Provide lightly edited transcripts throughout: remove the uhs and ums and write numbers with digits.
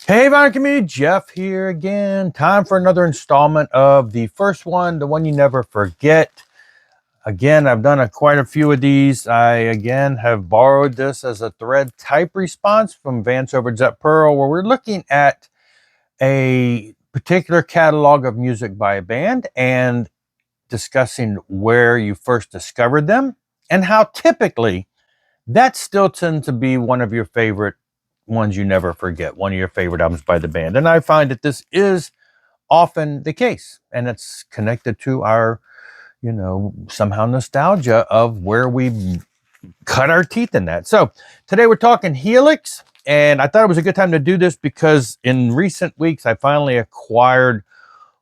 Hey, Vagabond community, Jeff here again. Time for another installment of the first one, the one you never forget. Again, I've done quite a few of these. I, again, have borrowed this as a thread type response from Vance over Zep Pearl, where we're looking at a particular catalog of music by a band and discussing where you first discovered them and how typically that still tends to be one of your favorite ones you never forget, one of your favorite albums by the band. And I find that this is often the case, and it's connected to our, somehow nostalgia of where we cut our teeth in that. So today we're talking Helix, and I thought it was a good time to do this because in recent weeks I finally acquired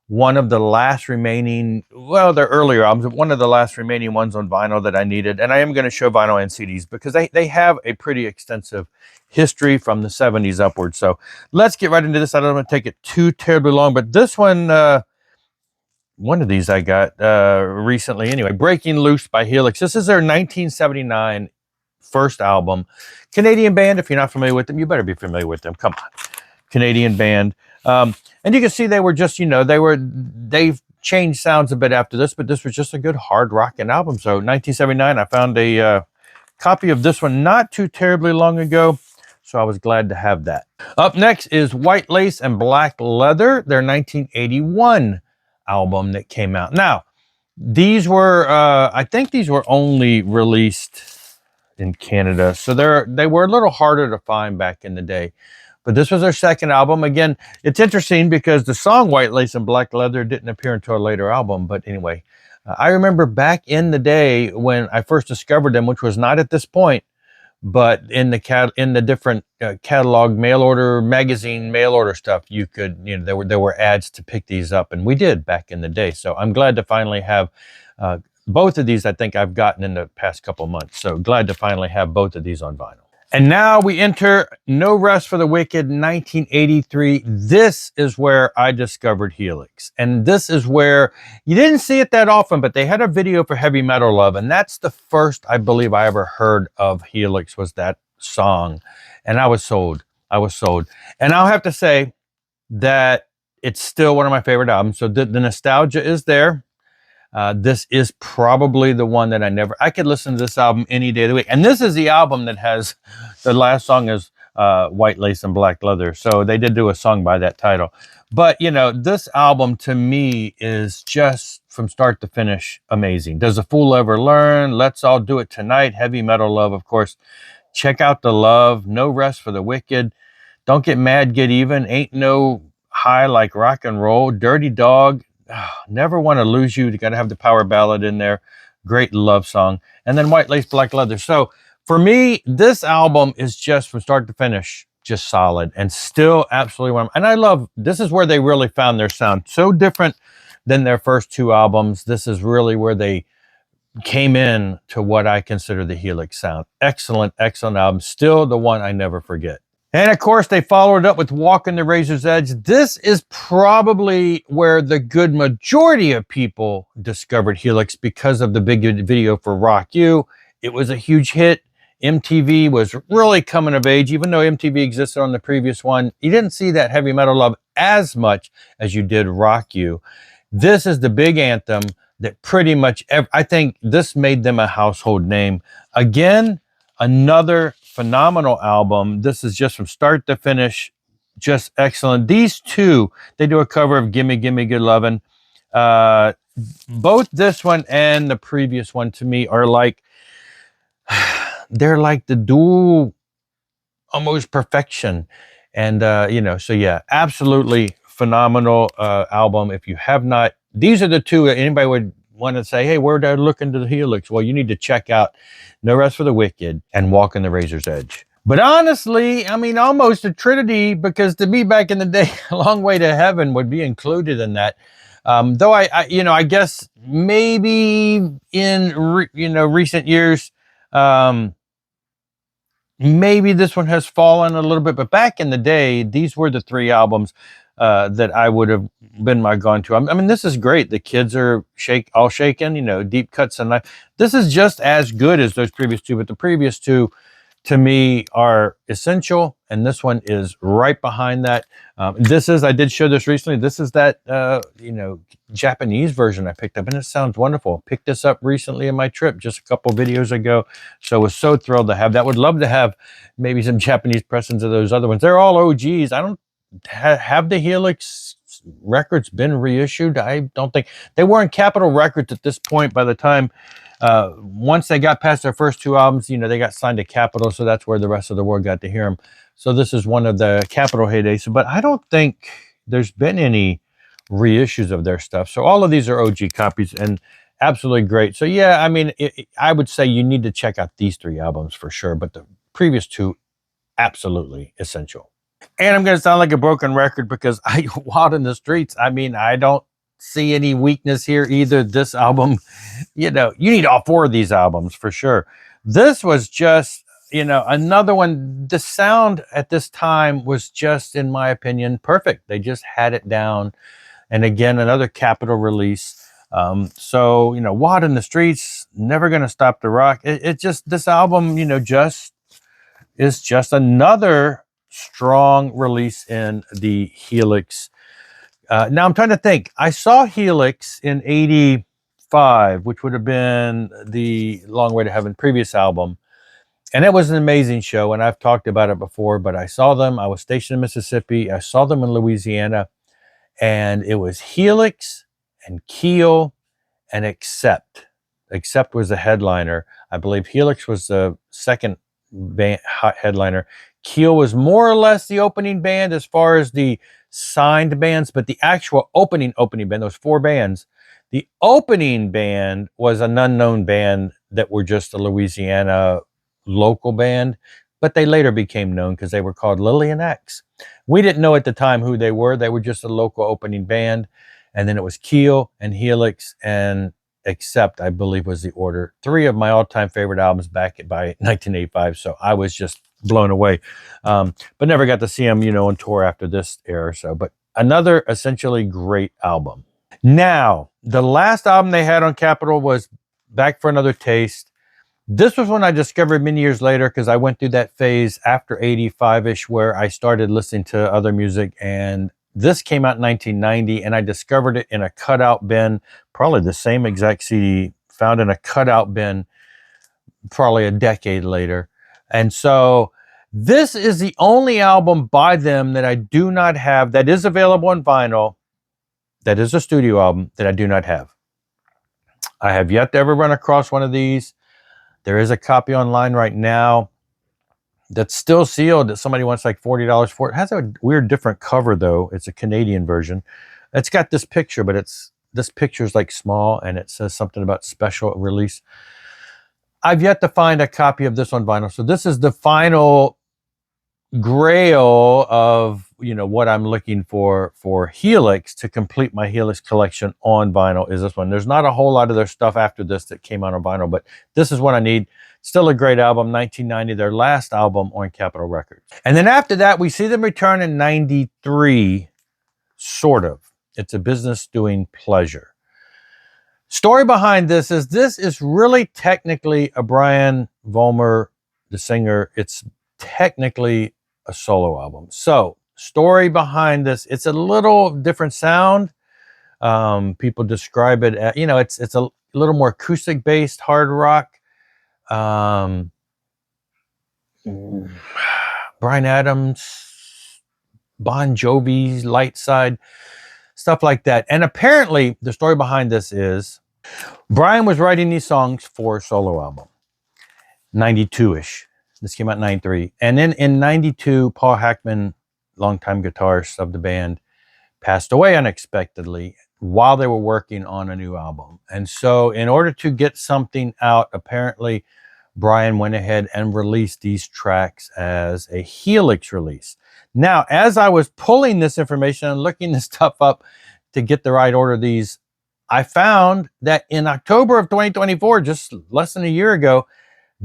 one of the last remaining, well, they're earlier albums, one of the last remaining ones on vinyl that I needed. And I am going to show vinyl and CDs because they have a pretty extensive history from the 70s upwards. So let's get right into this. I don't want to take it too terribly long, but this one of these I got recently. Anyway, Breaking Loose by Helix. This is their 1979 first album. Canadian band. If you're not familiar with them, you better be familiar with them. Come on. Canadian band. And you can see they were just, they've changed sounds a bit after this, but this was just a good hard rockin' album. So 1979, I found a copy of this one not too terribly long ago. So I was glad to have that. Up next is White Lace and Black Leather, their 1981 album that came out. Now, these were, I think these were only released in Canada. So they were a little harder to find back in the day. But this was their second album. Again, it's interesting because the song White Lace and Black Leather didn't appear until a later album. But anyway, I remember back in the day when I first discovered them, which was not at this point, but in the different catalog mail order magazine mail order stuff, you could, there were ads to pick these up, and we did back in the day. So I'm glad to finally have both of these. I think I've gotten in the past couple months. So glad to finally have both of these on vinyl. And now we enter No Rest for the Wicked, 1983. This is where I discovered Helix. And this is where you didn't see it that often, but they had a video for Heavy Metal Love. And that's the first, I believe, I ever heard of Helix was that song. And I was sold. I was sold. And I'll have to say that it's still one of my favorite albums. So the nostalgia is there. This is probably the one that I could listen to this album any day of the week. And this is the album that has, the last song is White Lace and Black Leather. So they did do a song by that title. But, this album to me is just from start to finish amazing. Does a Fool Ever Learn? Let's All Do It Tonight. Heavy Metal Love, of course. Check Out the Love. No Rest for the Wicked. Don't Get Mad, Get Even. Ain't No High Like Rock and Roll. Dirty Dog. Never Want to Lose You. You got to have the power ballad in there. Great love song. And then White Lace, Black Leather. So for me, this album is just from start to finish, just solid and still absolutely one. And I love, this is where they really found their sound. So different than their first two albums. This is really where they came in to what I consider the Helix sound. Excellent, excellent album. Still the one I never forget. And of course, they followed it up with Walkin' the Razor's Edge. This is probably where the good majority of people discovered Helix because of the big video for Rock You. It was a huge hit. MTV was really coming of age, even though MTV existed on the previous one. You didn't see that Heavy Metal Love as much as you did Rock You. This is the big anthem that pretty much, I think this made them a household name. Again, another phenomenal album. This is just from start to finish, just excellent. These two, they do a cover of Gimme Gimme Good Lovin'. Both this one and the previous one to me are like, they're like the dual almost perfection. And, so yeah, absolutely phenomenal album. If you have not, these are the two that anybody would want to say, hey, where did I look into the Helix? Well, you need to check out No Rest for the Wicked and Walkin' the Razor's Edge. But honestly, I mean, almost a trinity, because to me back in the day, A Long Way to Heaven would be included in that. Though I guess maybe in recent years, maybe this one has fallen a little bit. But back in the day, these were the three albums that I would have been my go-to. I mean, this is great. The kids are all shaken, deep cuts and life. This is just as good as those previous two, but the previous two to me are essential and this one is right behind that. This is, I did show this recently. This is that, Japanese version I picked up, and it sounds wonderful. Picked this up recently in my trip just a couple videos ago, so was so thrilled to have that. Would love to have maybe some Japanese pressings of those other ones. They're all OGs. I don't have the Helix records been reissued. I don't think they were in Capitol Records at this point. By the time once they got past their first two albums, they got signed to Capitol, so that's where the rest of the world got to hear them. So this is one of the Capitol heydays, but I don't think there's been any reissues of their stuff. So all of these are OG copies and absolutely great. So yeah, I mean, I would say you need to check out these three albums for sure, but the previous two, absolutely essential. And I'm going to sound like a broken record because Wild in the Streets, I mean, I don't see any weakness here either. This album, you need all four of these albums for sure. This was just, another one. The sound at this time was just, in my opinion, perfect. They just had it down. And again, another Capitol release. So, Wild in the Streets, Never Gonna Stop the Rock. It just, this album, just is just another strong release in the Helix. Now I'm trying to think. I saw Helix in '85, which would have been the Long Way to Heaven previous album. And it was an amazing show, and I've talked about it before, but I saw them. I was stationed in Mississippi. I saw them in Louisiana, and it was Helix and Keel and Accept. Accept was the headliner. I believe Helix was the second headliner. Keel was more or less the opening band as far as the signed bands, but the actual opening band, those four bands, the opening band was an unknown band that were just a Louisiana local band, but they later became known because they were called Lillian X. We didn't know at the time who they were. They were just a local opening band. And then it was Keel and Helix and Accept, I believe was the order. Three of my all-time favorite albums back by 1985. So I was just blown away. But never got to see them, on tour after this era or so. But another essentially great album. Now, the last album they had on Capitol was Back for Another Taste. This was when I discovered many years later, because I went through that phase after 85-ish where I started listening to other music, and this came out in 1990, and I discovered it in a cutout bin, probably the same exact CD found in a cutout bin probably a decade later. And so this is the only album by them that I do not have, that is available on vinyl, that is a studio album that I do not have. I have yet to ever run across one of these. There is a copy online right now that's still sealed that somebody wants like $40 for. It has a weird different cover though. It's a Canadian version. It's got this picture, but this picture is like small and it says something about special release. I've yet to find a copy of this on vinyl. So this is the final grail of, what I'm looking for Helix to complete my Helix collection on vinyl is this one. There's not a whole lot of their stuff after this that came out on vinyl, but this is what I need. Still a great album, 1990, their last album on Capitol Records. And then after that, we see them return in 93, sort of. It's a Business Doing Pleasure. Story behind this is really technically a Brian Vollmer, the singer. It's technically a solo album. So story behind this, it's a little different sound. People describe it as, it's a little more acoustic based hard rock. Brian Adams, Bon Jovi's light side, stuff like that. And apparently the story behind this is Brian was writing these songs for a solo album, 92-ish. This came out in 93. And then in 92, Paul Hackman, longtime guitarist of the band, passed away unexpectedly while they were working on a new album. And so in order to get something out, apparently Brian went ahead and released these tracks as a Helix release. Now, as I was pulling this information and looking this stuff up to get the right order of these, I found that in October of 2024, just less than a year ago,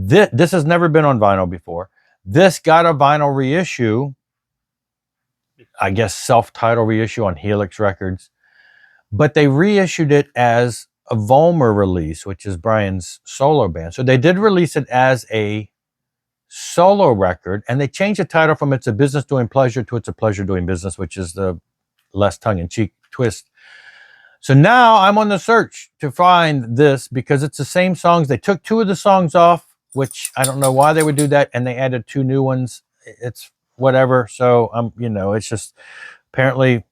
this has never been on vinyl before. This got a vinyl reissue, I guess self-titled reissue on Helix Records, but they reissued it as a Vollmer release, which is Brian's solo band. So they did release it as a solo record, and they changed the title from It's a Business Doing Pleasure to It's a Pleasure Doing Business, which is the less tongue-in-cheek twist. So now I'm on the search to find this because it's the same songs. They took 2 of the songs off, which I don't know why they would do that, and they added 2 new ones. It's whatever. So you know, it's just apparently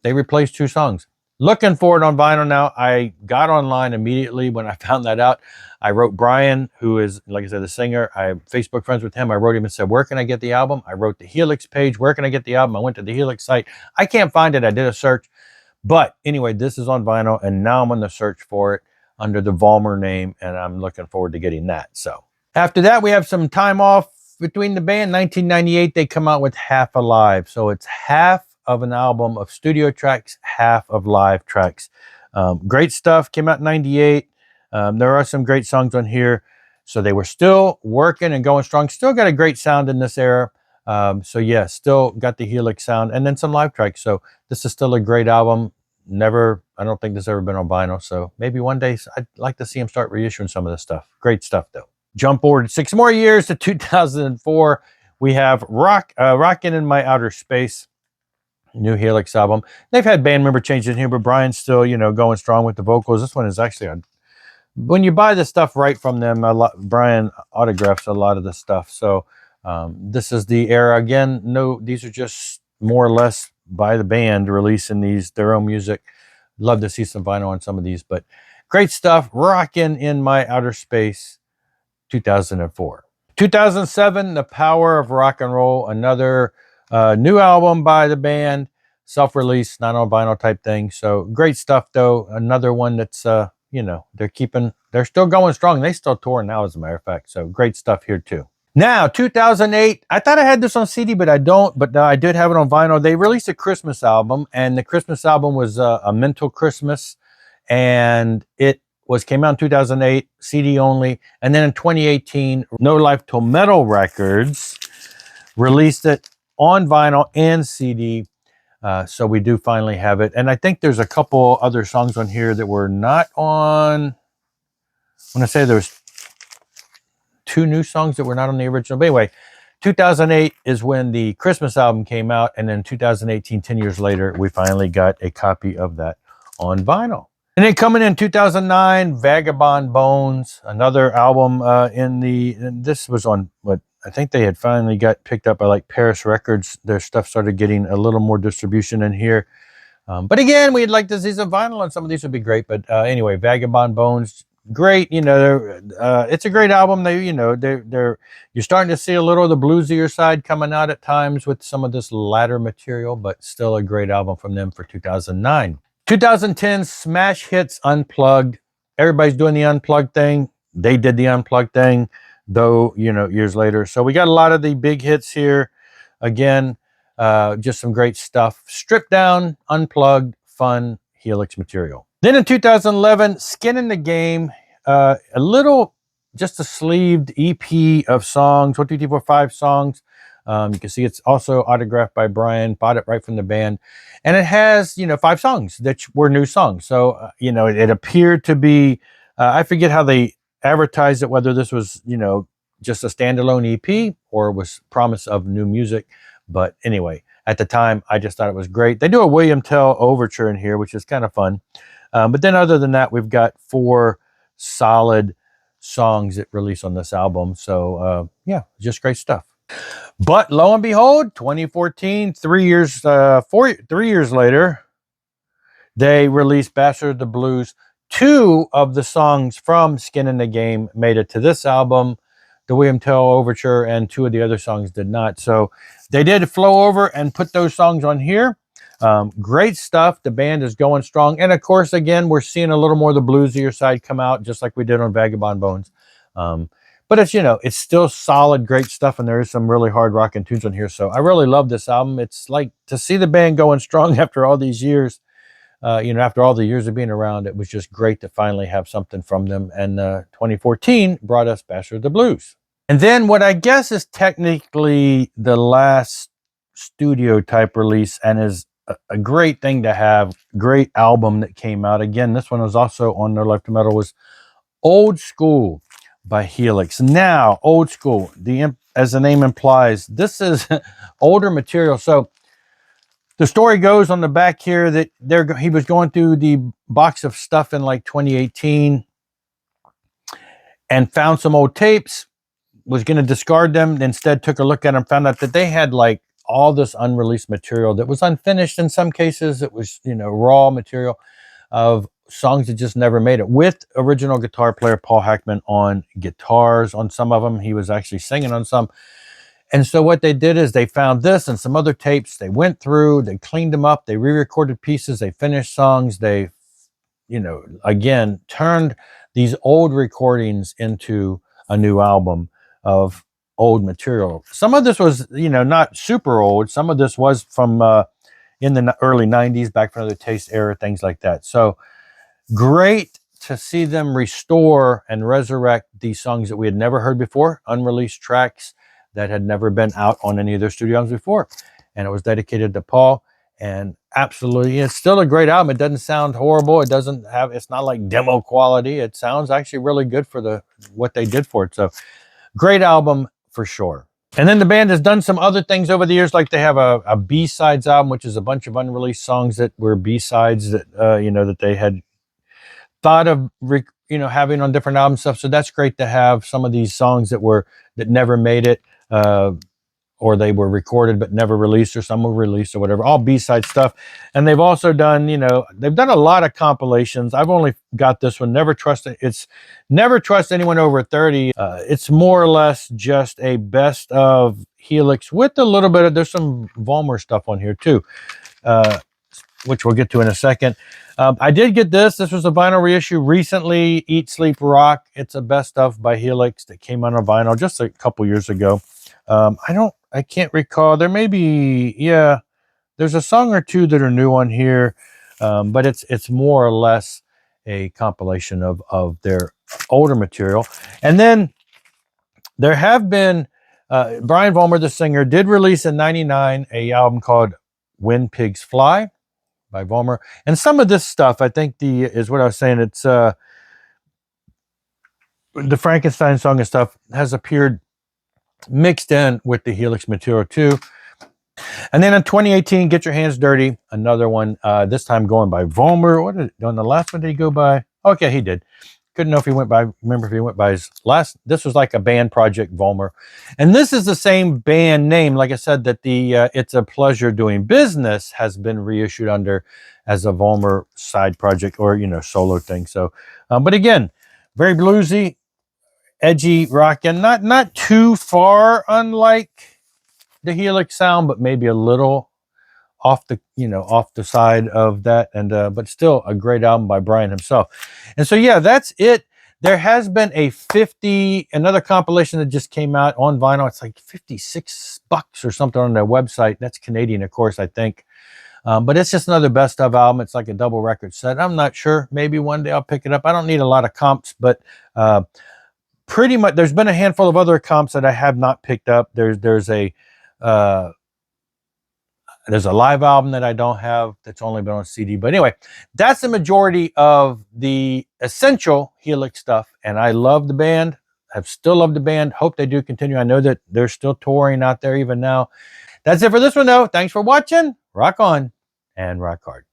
they replaced 2 songs. Looking for it on vinyl now. I got online immediately when I found that out. I wrote Brian, who is, like I said, the singer. I'm Facebook friends with him. I wrote him and said, where can I get the album? I wrote the Helix page. Where can I get the album? I went to the Helix site. I can't find it. I did a search. But anyway, this is on vinyl, and now I'm on the search for it under the Vollmer name, and I'm looking forward to getting that. So after that, we have some time off between the band. 1998, they come out with Half Alive. So it's half of an album of studio tracks, half of live tracks. Great stuff. Came out in 98. There are some great songs on here. So they were still working and going strong. Still got a great sound in this era. So yeah, still got the Helix sound, and then some live tracks. So this is still a great album. I don't think this has ever been on vinyl. So maybe one day I'd like to see them start reissuing some of this stuff. Great stuff though. Jump forward 6 more years to 2004. We have Rockin' in My Outer Space, new Helix album. They've had band member changes in here, but Brian's still, you know, going strong with the vocals. This one is actually on. When you buy the stuff right from them, Brian autographs a lot of the stuff. So this is the era again. No, these are just more or less by the band releasing their own music. Love to see some vinyl on some of these, but great stuff. Rockin' in My Outer Space, 2004. 2007, The Power of Rock and Roll, another new album by the band, self-release, not on vinyl type thing. So great stuff though. Another one that's you know, they're still going strong. They still tour now, as a matter of fact. So great stuff here too. Now, 2008, I thought I had this on CD, but I don't. But I did have it on vinyl. They released a Christmas album, and the Christmas album was A Mental Christmas, and it came out in 2008, CD only. And then in 2018, No Life Till Metal Records released it on vinyl and CD. So we do finally have it. And I think there's a couple other songs on here that were not on. When I say there's 2 new songs that were not on the original. But anyway, 2008 is when the Christmas album came out. And then 2018, 10 years later, we finally got a copy of that on vinyl. And then coming in 2009, Vagabond Bones, another album and this was on what I think they had finally got picked up by like Paris Records. Their stuff started getting a little more distribution in here. But again, we'd like to see some vinyl on some of these would be great. But anyway, Vagabond Bones, great. You know, it's a great album. You're starting to see a little of the bluesier side coming out at times with some of this latter material, but still a great album from them for 2009. 2010 smash hits Unplugged. Everybody's doing the Unplugged thing. They did the Unplugged thing, though, you know, years later. So we got a lot of the big hits here. Again, just some great stuff. Stripped down, unplugged, fun Helix material. Then in 2011, Skin in the Game, just a sleeved EP of songs, 1, 2, 3, 4, 5 songs. You can see it's also autographed by Brian, bought it right from the band. And it has, 5 songs that were new songs. So, it appeared to be, I forget how they advertised it, whether this was, just a standalone EP or was promise of new music. But anyway, at the time, I just thought it was great. They do a William Tell overture in here, which is kind of fun. But then other than that, we've got 4 solid songs that release on this album. So, yeah, just great stuff. But lo and behold, 2014, 3 years later, they released Bastard of the Blues. 2 of the songs from Skin in the Game made it to this album, the William Tell Overture, and 2 of the other songs did not. So they did flow over and put those songs on here. Great stuff. The band is going strong. And of course, again, we're seeing a little more of the bluesier side come out, just like we did on Vagabond Bones. But it's, it's still solid, great stuff. And there is some really hard rockin' tunes on here. So I really love this album. It's like to see the band going strong after all these years, after all the years of being around, it was just great to finally have something from them. And 2014 brought us Bastard of the Blues. And then what I guess is technically the last studio type release and is a great thing to have, great album that came out. Again, this one was also on No Life to Metal, was Old School. by Helix. Now, old school, as the name implies, this is older material. So the story goes on the back here that he was going through the box of stuff in like 2018 and found some old tapes, was going to discard them, instead took a look at them, found out that they had like all this unreleased material that was unfinished. In some cases, it was, you know, raw material of songs that just never made it, with original guitar player Paul Hackman on guitars on some of them. He was actually singing on some. And so what they did is they found this and some other tapes. They went through, they cleaned them up, they re-recorded pieces, they finished songs, they, you know, again, turned these old recordings into a new album of old material. Some of this was, you know, not super old. Some of this was from in the early 90s, back from the Taste era, things like that. So great to see them restore and resurrect these songs that we had never heard before, unreleased tracks that had never been out on any of their studio albums before. And it was dedicated to Paul. And absolutely, it's still a great album. It doesn't sound horrible. It doesn't have, it's not like demo quality. It sounds actually really good for what they did for it. So great album for sure. And then the band has done some other things over the years, like they have a B-sides album, which is a bunch of unreleased songs that were B-sides that, you know, that they had thought of, you know, having on different album stuff. So that's great to have some of these songs that never made it, or they were recorded but never released, or some were released or whatever, all B-side stuff. And they've also done, you know, they've done a lot of compilations. I've only got this one, Never Trust Anyone Over 30. It's more or less just a best of Helix with a little bit of, there's some Vollmer stuff on here too, which we'll get to in a second. I did get this. This was a vinyl reissue recently, Eat, Sleep, Rock. It's a best of by Helix that came out on vinyl just a couple years ago. I can't recall. There may be, yeah, there's a song or two that are new on here, but it's more or less a compilation of their older material. And then there have been, Brian Vollmer, the singer, did release in '99 a album called When Pigs Fly by Vollmer. And some of this stuff, I think is what I was saying, it's the Frankenstein song and stuff has appeared mixed in with the Helix material too. And then in 2018, Get Your Hands Dirty, another one, this time going by Vollmer. On the last one, did he go by? Okay, he did. Couldn't know if he went by, remember if he went by his last, this was like a band project, Vollmer. And this is the same band name, like I said, that the It's a Pleasure Doing Business has been reissued under as a Vollmer side project, or, you know, solo thing. So, but again, very bluesy, edgy, rockin', not too far unlike the Helix sound, but maybe a little off the side of that. And but still a great album by Brian himself. And so yeah, that's it. There has been another compilation that just came out on vinyl. It's like $56 or something on their website. That's Canadian, of course, I think. But it's just another best of album. It's like a double record set. I'm not sure. Maybe one day I'll pick it up. I don't need a lot of comps, but pretty much there's been a handful of other comps that I have not picked up. There's a live album that I don't have that's only been on CD. But anyway, that's the majority of the essential Helix stuff. And I love the band. I've still loved the band. Hope they do continue. I know that they're still touring out there even now. That's it for this one, though. Thanks for watching. Rock on and rock hard.